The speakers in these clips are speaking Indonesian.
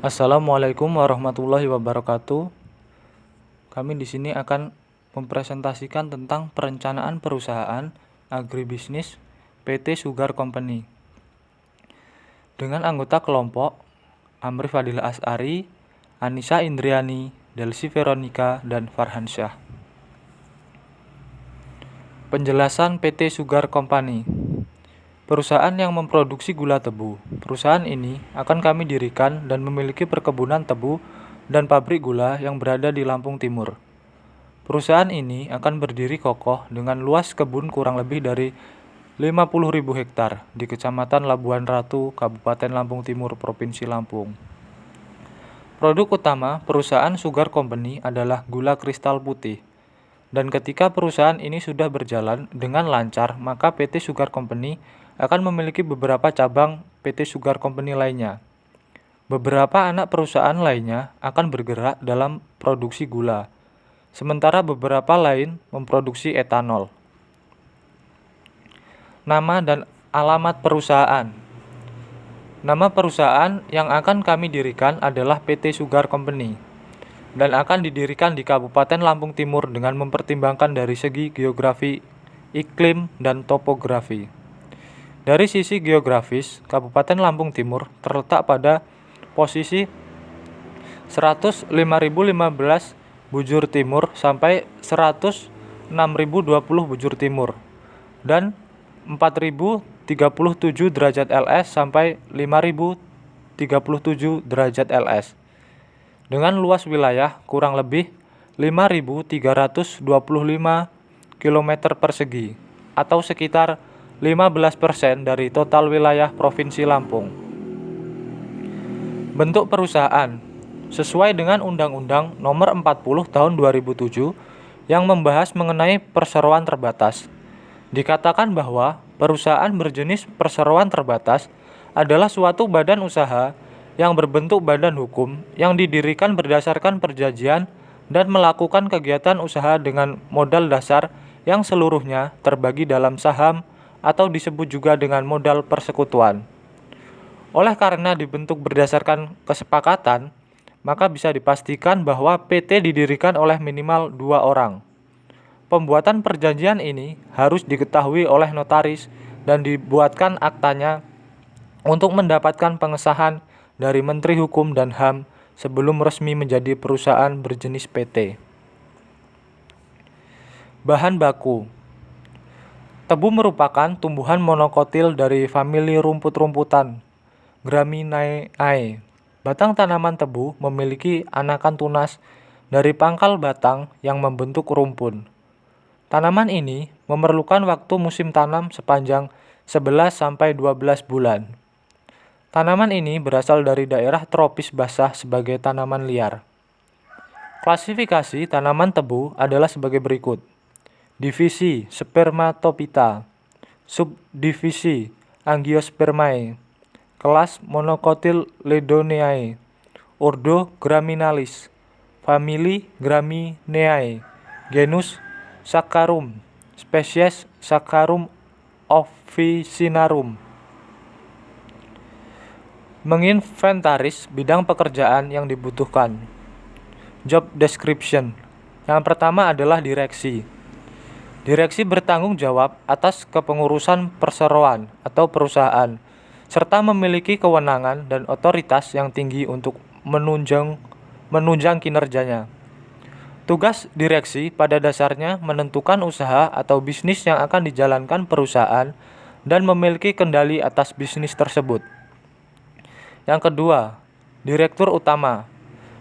Assalamualaikum warahmatullahi wabarakatuh. Kami di sini akan mempresentasikan tentang perencanaan perusahaan agribisnis PT Sugar Company dengan anggota kelompok Amri Fadila As'ari, Anissa Indriani, Delsi Veronica, dan Farhansyah. Penjelasan PT Sugar Company. Perusahaan yang memproduksi gula tebu. Perusahaan ini akan kami dirikan dan memiliki perkebunan tebu dan pabrik gula yang berada di Lampung Timur. Perusahaan ini akan berdiri kokoh dengan luas kebun kurang lebih dari 50.000 hektar di Kecamatan Labuhan Ratu, Kabupaten Lampung Timur, Provinsi Lampung. Produk utama perusahaan Sugar Company adalah gula kristal putih. Dan ketika perusahaan ini sudah berjalan dengan lancar, maka PT Sugar Company akan memiliki beberapa cabang PT Sugar Company lainnya. Beberapa anak perusahaan lainnya akan bergerak dalam produksi gula, sementara beberapa lain memproduksi etanol. Nama dan alamat perusahaan. Nama perusahaan yang akan kami dirikan adalah PT Sugar Company dan akan didirikan di Kabupaten Lampung Timur dengan mempertimbangkan dari segi geografi, iklim, dan topografi. Dari sisi geografis, Kabupaten Lampung Timur terletak pada posisi 105.015 bujur timur sampai 106.020 bujur timur dan 4.037 derajat LS sampai 5.037 derajat LS. Dengan luas wilayah kurang lebih 5.325 km persegi atau sekitar 15% dari total wilayah Provinsi Lampung. Bentuk perusahaan sesuai dengan Undang-Undang Nomor 40 Tahun 2007 yang membahas mengenai perseroan terbatas. Dikatakan bahwa perusahaan berjenis perseroan terbatas adalah suatu badan usaha yang berbentuk badan hukum yang didirikan berdasarkan perjanjian dan melakukan kegiatan usaha dengan modal dasar yang seluruhnya terbagi dalam saham atau disebut juga dengan modal persekutuan. Oleh karena dibentuk berdasarkan kesepakatan, maka bisa dipastikan bahwa PT didirikan oleh minimal 2 orang. Pembuatan perjanjian ini harus diketahui oleh notaris dan dibuatkan aktanya untuk mendapatkan pengesahan dari Menteri Hukum dan HAM sebelum resmi menjadi perusahaan berjenis PT. Bahan baku. Tebu merupakan tumbuhan monokotil dari famili rumput-rumputan Gramineae. Batang tanaman tebu memiliki anakan tunas dari pangkal batang yang membentuk rumpun. Tanaman ini memerlukan waktu musim tanam sepanjang 11-12 bulan. Tanaman ini berasal dari daerah tropis basah sebagai tanaman liar. Klasifikasi tanaman tebu adalah sebagai berikut. Divisi Spermatophyta, subdivisi Angiospermae, kelas Monocotyledoneae, ordo Graminalis, famili Gramineae, genus Saccharum, spesies Saccharum officinarum. Menginventaris bidang pekerjaan yang dibutuhkan. Job description. Yang pertama adalah direksi. Direksi bertanggung jawab atas kepengurusan perseroan atau perusahaan, serta memiliki kewenangan dan otoritas yang tinggi untuk menunjang kinerjanya. Tugas direksi pada dasarnya menentukan usaha atau bisnis yang akan dijalankan perusahaan dan memiliki kendali atas bisnis tersebut. Yang kedua, direktur utama.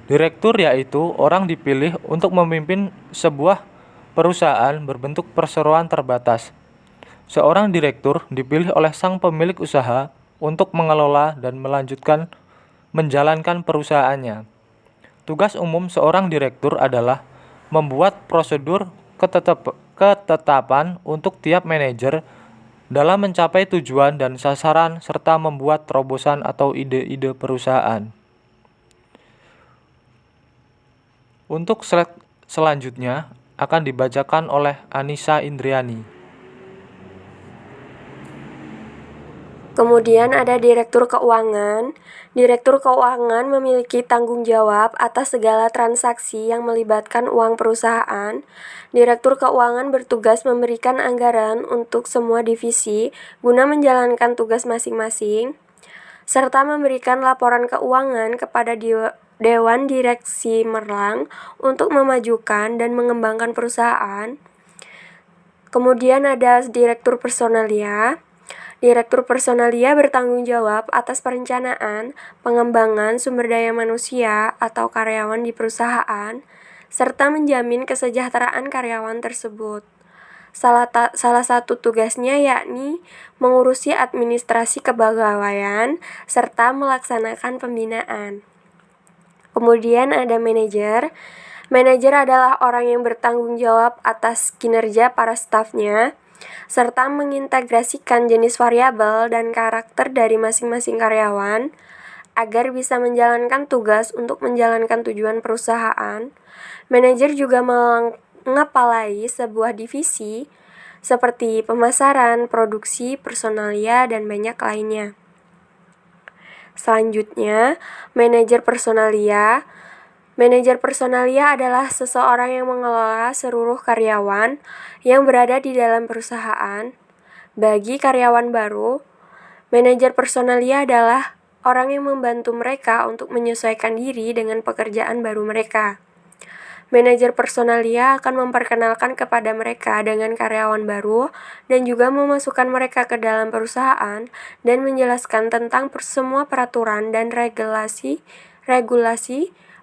Direktur yaitu orang dipilih untuk memimpin sebuah perusahaan berbentuk perseroan terbatas. Seorang direktur dipilih oleh sang pemilik usaha untuk mengelola dan menjalankan perusahaannya. Tugas umum seorang direktur adalah membuat prosedur ketetapan untuk tiap manajer dalam mencapai tujuan dan sasaran serta membuat terobosan atau ide-ide perusahaan. Untuk slide selanjutnya akan dibacakan oleh Anissa Indriani. Kemudian ada Direktur Keuangan. Direktur Keuangan memiliki tanggung jawab atas segala transaksi yang melibatkan uang perusahaan. Direktur Keuangan bertugas memberikan anggaran untuk semua divisi guna menjalankan tugas masing-masing, serta memberikan laporan keuangan kepada Dewan Direksi Merlang untuk memajukan dan mengembangkan perusahaan. Kemudian ada Direktur Personalia. Direktur Personalia bertanggung jawab atas perencanaan, pengembangan sumber daya manusia atau karyawan di perusahaan, serta menjamin kesejahteraan karyawan tersebut. Salah satu tugasnya yakni mengurusi administrasi kepegawaian serta melaksanakan pembinaan. Kemudian ada manajer. Manajer adalah orang yang bertanggung jawab atas kinerja para stafnya, serta mengintegrasikan jenis variabel dan karakter dari masing-masing karyawan agar bisa menjalankan tugas untuk menjalankan tujuan perusahaan. Manajer juga mengepalai sebuah divisi seperti pemasaran, produksi, personalia, dan banyak lainnya. Selanjutnya, manajer personalia. Manajer personalia adalah seseorang yang mengelola seluruh karyawan yang berada di dalam perusahaan. Bagi karyawan baru, manajer personalia adalah orang yang membantu mereka untuk menyesuaikan diri dengan pekerjaan baru mereka. Manajer personalia akan memperkenalkan kepada mereka dengan karyawan baru dan juga memasukkan mereka ke dalam perusahaan dan menjelaskan tentang semua peraturan dan regulasi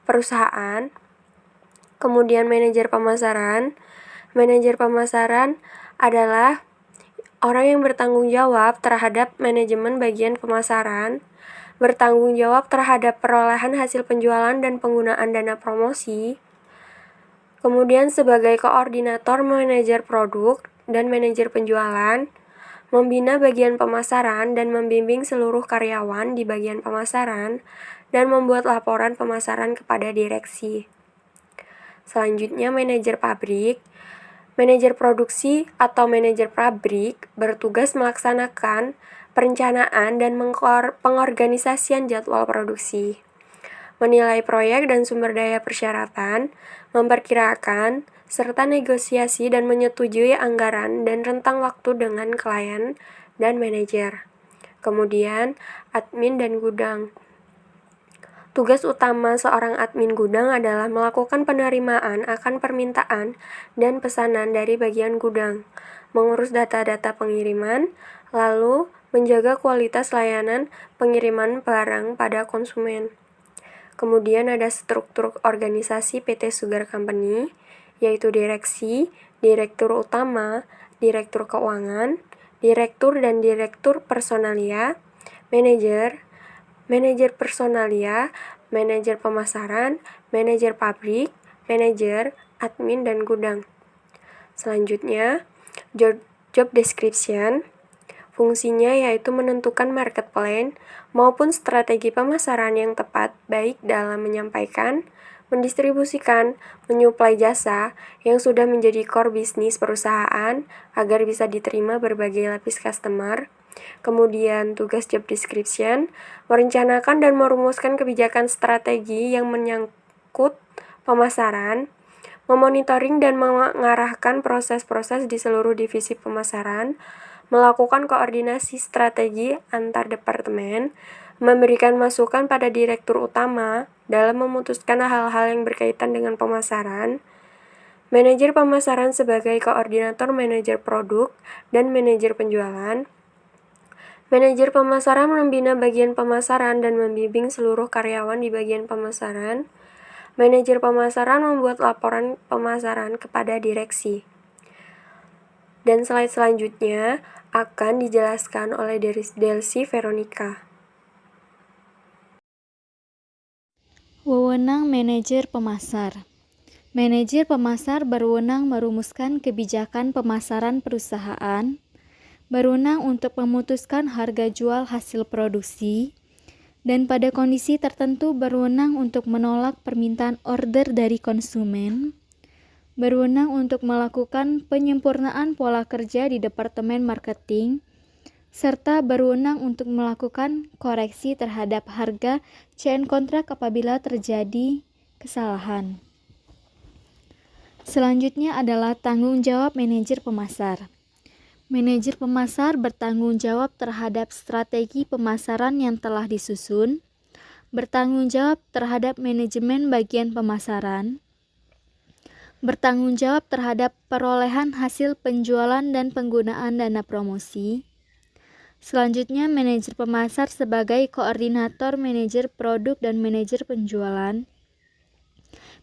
perusahaan. Kemudian manajer pemasaran. Manajer pemasaran adalah orang yang bertanggung jawab terhadap manajemen bagian pemasaran, bertanggung jawab terhadap perolehan hasil penjualan dan penggunaan dana promosi. Kemudian sebagai koordinator manajer produk dan manajer penjualan, membina bagian pemasaran dan membimbing seluruh karyawan di bagian pemasaran, dan membuat laporan pemasaran kepada direksi. Selanjutnya manajer pabrik. Manajer produksi atau manajer pabrik bertugas melaksanakan perencanaan dan pengorganisasian jadwal produksi, menilai proyek dan sumber daya persyaratan, memperkirakan, serta negosiasi dan menyetujui anggaran dan rentang waktu dengan klien dan manajer. Kemudian, admin dan gudang. Tugas utama seorang admin gudang adalah melakukan penerimaan akan permintaan dan pesanan dari bagian gudang, mengurus data-data pengiriman, lalu menjaga kualitas layanan pengiriman barang pada konsumen. Kemudian ada struktur organisasi PT Sugar Company, yaitu direksi, direktur utama, direktur keuangan, direktur dan direktur personalia, manajer, manajer personalia, manajer pemasaran, manajer pabrik, manajer, admin, dan gudang. Selanjutnya, job description. Fungsinya yaitu menentukan market plan maupun strategi pemasaran yang tepat baik dalam menyampaikan, mendistribusikan, menyuplai jasa yang sudah menjadi core bisnis perusahaan agar bisa diterima berbagai lapis customer. Kemudian tugas job description, merencanakan dan merumuskan kebijakan strategi yang menyangkut pemasaran, memonitoring dan mengarahkan proses-proses di seluruh divisi pemasaran, melakukan koordinasi strategi antar departemen, memberikan masukan pada direktur utama dalam memutuskan hal-hal yang berkaitan dengan pemasaran, manajer pemasaran sebagai koordinator manajer produk dan manajer penjualan. Manajer pemasaran membina bagian pemasaran dan membimbing seluruh karyawan di bagian pemasaran. Manajer pemasaran membuat laporan pemasaran kepada direksi. Dan slide selanjutnya akan dijelaskan oleh Delsi Veronica. Wewenang manajer pemasar. Manajer pemasar berwenang merumuskan kebijakan pemasaran perusahaan, berwenang untuk memutuskan harga jual hasil produksi, dan pada kondisi tertentu berwenang untuk menolak permintaan order dari konsumen, berwenang untuk melakukan penyempurnaan pola kerja di Departemen Marketing, serta berwenang untuk melakukan koreksi terhadap harga chain kontrak apabila terjadi kesalahan. Selanjutnya adalah tanggung jawab manajer pemasar. Manajer pemasar bertanggung jawab terhadap strategi pemasaran yang telah disusun, bertanggung jawab terhadap manajemen bagian pemasaran, bertanggung jawab terhadap perolehan hasil penjualan dan penggunaan dana promosi. Selanjutnya, manajer pemasar sebagai koordinator manajer produk dan manajer penjualan.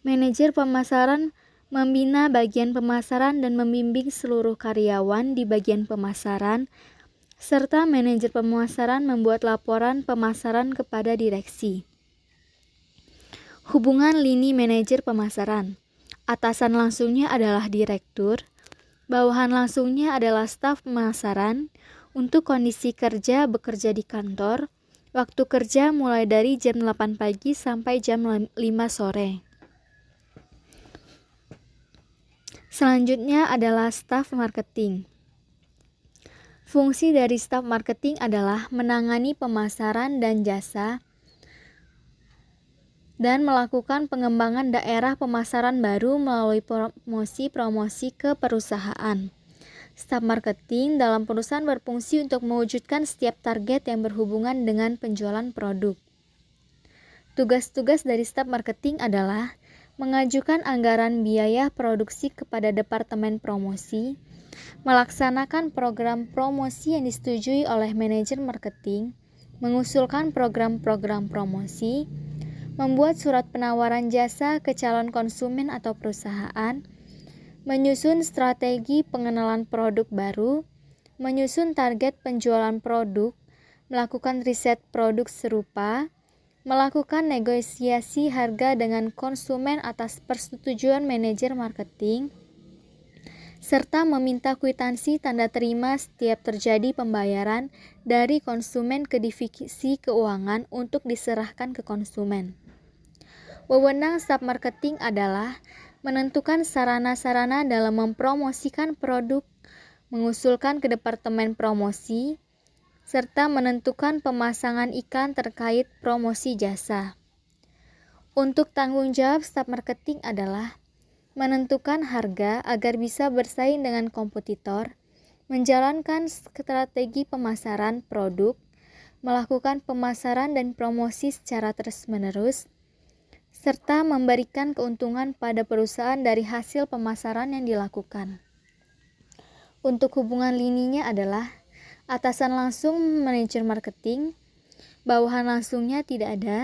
Manajer pemasaran membina bagian pemasaran dan membimbing seluruh karyawan di bagian pemasaran, serta manajer pemasaran membuat laporan pemasaran kepada direksi. Hubungan lini manajer pemasaran. Atasan langsungnya adalah direktur, bawahan langsungnya adalah staf pemasaran. Untuk kondisi kerja, bekerja di kantor, waktu kerja mulai dari jam 8 pagi sampai jam 5 sore. Selanjutnya adalah staf marketing. Fungsi dari staf marketing adalah menangani pemasaran dan jasa dan melakukan pengembangan daerah pemasaran baru melalui promosi ke perusahaan. Staf marketing dalam perusahaan berfungsi untuk mewujudkan setiap target yang berhubungan dengan penjualan produk. Tugas-tugas dari staf marketing adalah mengajukan anggaran biaya produksi kepada Departemen Promosi, melaksanakan program promosi yang disetujui oleh manajer marketing, mengusulkan program-program promosi, membuat surat penawaran jasa ke calon konsumen atau perusahaan, menyusun strategi pengenalan produk baru, menyusun target penjualan produk, melakukan riset produk serupa, melakukan negosiasi harga dengan konsumen atas persetujuan manajer marketing, serta meminta kwitansi tanda terima setiap terjadi pembayaran dari konsumen ke divisi keuangan untuk diserahkan ke konsumen. Wewenang staf marketing adalah menentukan sarana-sarana dalam mempromosikan produk, mengusulkan ke Departemen Promosi, serta menentukan pemasangan iklan terkait promosi jasa. Untuk tanggung jawab staf marketing adalah menentukan harga agar bisa bersaing dengan kompetitor, menjalankan strategi pemasaran produk, melakukan pemasaran dan promosi secara terus-menerus, serta memberikan keuntungan pada perusahaan dari hasil pemasaran yang dilakukan. Untuk hubungan lininya adalah atasan langsung manajer marketing, bawahan langsungnya tidak ada.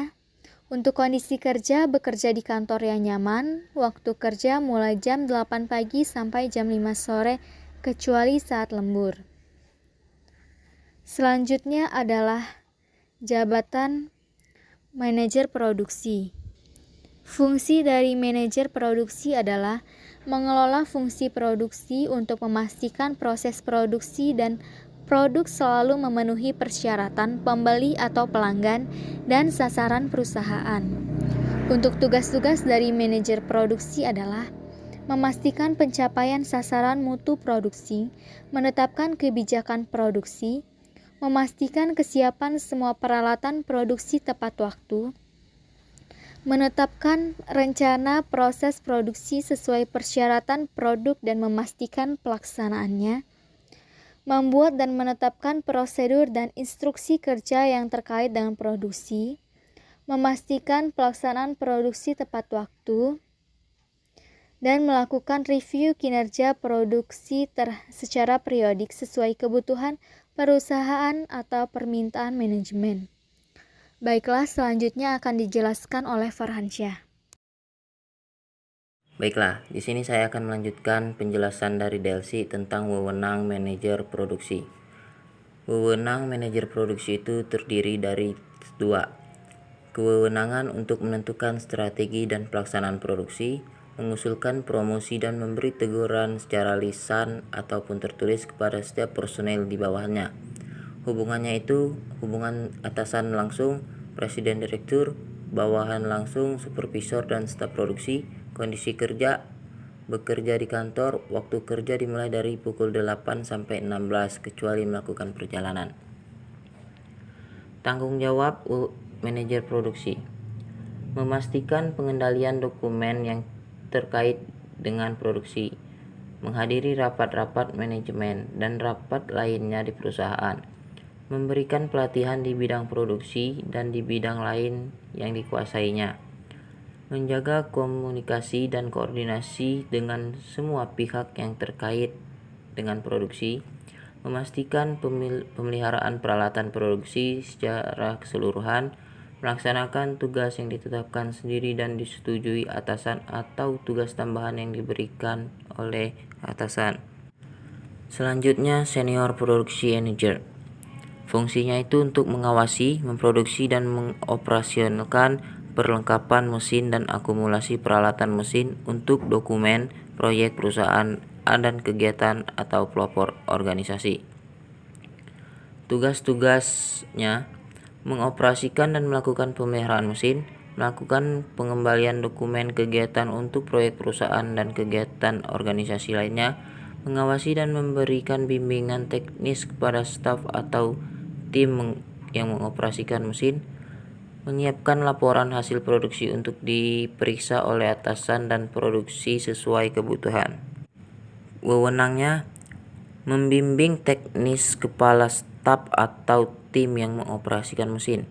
Untuk kondisi kerja, bekerja di kantor yang nyaman, waktu kerja mulai jam 8 pagi sampai jam 5 sore kecuali saat lembur. Selanjutnya adalah jabatan manajer produksi. Fungsi dari manajer produksi adalah mengelola fungsi produksi untuk memastikan proses produksi dan produk selalu memenuhi persyaratan pembeli atau pelanggan dan sasaran perusahaan. Untuk tugas-tugas dari manajer produksi adalah memastikan pencapaian sasaran mutu produksi, menetapkan kebijakan produksi, memastikan kesiapan semua peralatan produksi tepat waktu, menetapkan rencana proses produksi sesuai persyaratan produk dan memastikan pelaksanaannya, membuat dan menetapkan prosedur dan instruksi kerja yang terkait dengan produksi, memastikan pelaksanaan produksi tepat waktu, dan melakukan review kinerja produksi secara periodik sesuai kebutuhan perusahaan atau permintaan manajemen. Baiklah, selanjutnya akan dijelaskan oleh Farhansyah. Baiklah, di sini saya akan melanjutkan penjelasan dari DLC tentang wewenang manajer produksi. Wewenang manajer produksi itu terdiri dari dua. Kewenangan untuk menentukan strategi dan pelaksanaan produksi, mengusulkan promosi dan memberi teguran secara lisan ataupun tertulis kepada setiap personel di bawahnya. Hubungannya itu hubungan atasan langsung, presiden direktur, bawahan langsung, supervisor dan staf produksi, kondisi kerja, Bekerja di kantor, waktu kerja dimulai dari pukul 8 sampai 16 kecuali melakukan perjalanan. Tanggung jawab manajer produksi. Memastikan pengendalian dokumen yang terkait dengan produksi, menghadiri rapat-rapat manajemen dan rapat lainnya di perusahaan, memberikan pelatihan di bidang produksi dan di bidang lain yang dikuasainya, menjaga komunikasi dan koordinasi dengan semua pihak yang terkait dengan produksi, memastikan pemeliharaan peralatan produksi secara keseluruhan, melaksanakan tugas yang ditetapkan sendiri dan disetujui atasan atau tugas tambahan yang diberikan oleh atasan. Selanjutnya, senior produksi manager. Fungsinya itu untuk mengawasi, memproduksi dan mengoperasionalkan perlengkapan mesin dan akumulasi peralatan mesin untuk dokumen, proyek perusahaan dan kegiatan atau pelopor organisasi. Tugas-tugasnya mengoperasikan dan melakukan pemeliharaan mesin, melakukan pengembalian dokumen kegiatan untuk proyek perusahaan dan kegiatan organisasi lainnya, mengawasi dan memberikan bimbingan teknis kepada staf atau tim yang mengoperasikan mesin, menyiapkan laporan hasil produksi untuk diperiksa oleh atasan dan produksi sesuai kebutuhan. Wewenangnya membimbing teknis kepala staf atau tim yang mengoperasikan mesin.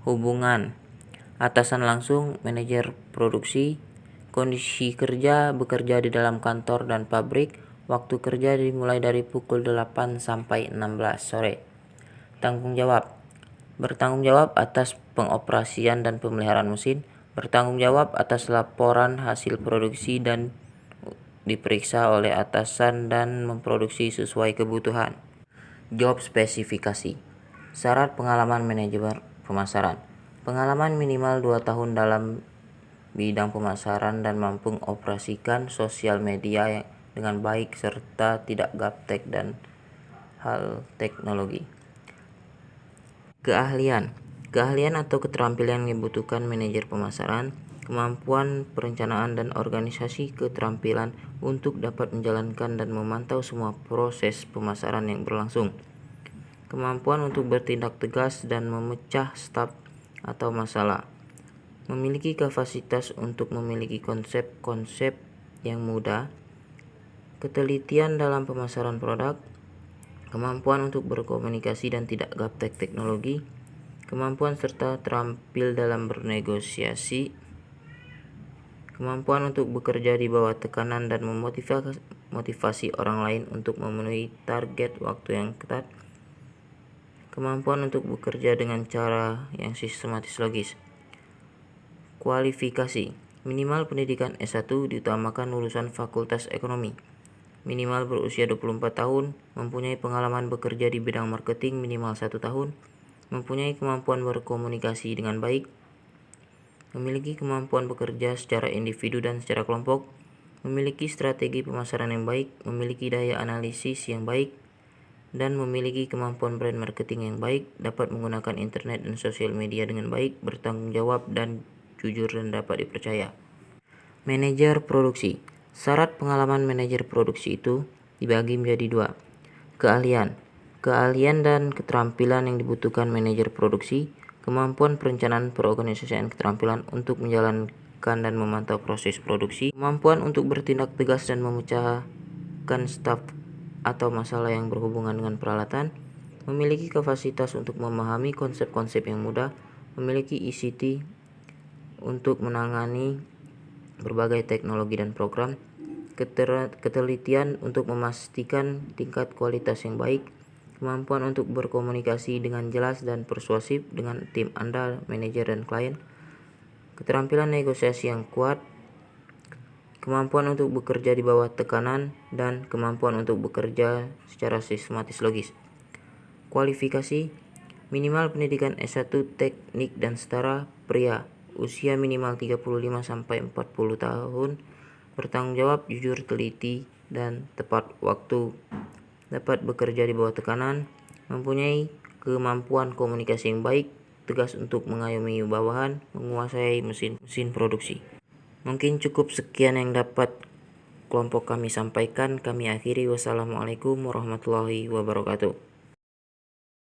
Hubungan atasan langsung, manajer produksi. Kondisi kerja, bekerja di dalam kantor dan pabrik. Waktu kerja dimulai dari pukul 8 sampai 16 sore. Tanggung jawab. Bertanggung jawab atas pengoperasian dan pemeliharaan mesin, bertanggung jawab atas laporan hasil produksi dan diperiksa oleh atasan dan memproduksi sesuai kebutuhan. Job spesifikasi. Syarat pengalaman manajer pemasaran. Pengalaman minimal 2 tahun dalam bidang pemasaran dan mampu mengoperasikan sosial media dengan baik serta tidak gaptek dan hal teknologi. Keahlian atau keterampilan yang dibutuhkan manajer pemasaran, kemampuan perencanaan dan organisasi, keterampilan untuk dapat menjalankan dan memantau semua proses pemasaran yang berlangsung, kemampuan untuk bertindak tegas dan memecah staf atau masalah, memiliki kapasitas untuk memiliki konsep-konsep yang mudah, ketelitian dalam pemasaran produk, kemampuan untuk berkomunikasi dan tidak gaptek teknologi, kemampuan serta terampil dalam bernegosiasi, kemampuan untuk bekerja di bawah tekanan dan memotivasi orang lain untuk memenuhi target waktu yang ketat, kemampuan untuk bekerja dengan cara yang sistematis logis. Kualifikasi. Minimal pendidikan S1, diutamakan lulusan Fakultas Ekonomi. Minimal berusia 24 tahun, mempunyai pengalaman bekerja di bidang marketing minimal 1 tahun, mempunyai kemampuan berkomunikasi dengan baik, memiliki kemampuan bekerja secara individu dan secara kelompok, memiliki strategi pemasaran yang baik, memiliki daya analisis yang baik, dan memiliki kemampuan brand marketing yang baik, dapat menggunakan internet dan sosial media dengan baik, bertanggung jawab dan jujur dan dapat dipercaya. Manajer produksi. Syarat pengalaman manajer produksi itu dibagi menjadi 2. Keahlian dan keterampilan yang dibutuhkan manajer produksi, kemampuan perencanaan perorganisasian, keterampilan untuk menjalankan dan memantau proses produksi, kemampuan untuk bertindak tegas dan memecahkan staf atau masalah yang berhubungan dengan peralatan, memiliki kapasitas untuk memahami konsep-konsep yang mudah, memiliki ICT untuk menangani berbagai teknologi dan program, ketelitian untuk memastikan tingkat kualitas yang baik, kemampuan untuk berkomunikasi dengan jelas dan persuasif dengan tim Anda, manajer dan klien, keterampilan negosiasi yang kuat, kemampuan untuk bekerja di bawah tekanan, dan kemampuan untuk bekerja secara sistematis logis. Kualifikasi. Minimal pendidikan S1 teknik dan setara, pria, usia minimal 35 sampai 40 tahun, bertanggung jawab, jujur, teliti, dan tepat waktu, dapat bekerja di bawah tekanan, mempunyai kemampuan komunikasi yang baik, tegas untuk mengayomi bawahan, menguasai mesin produksi. Mungkin cukup sekian yang dapat kelompok kami sampaikan. Kami akhiri. Wassalamualaikum warahmatullahi wabarakatuh.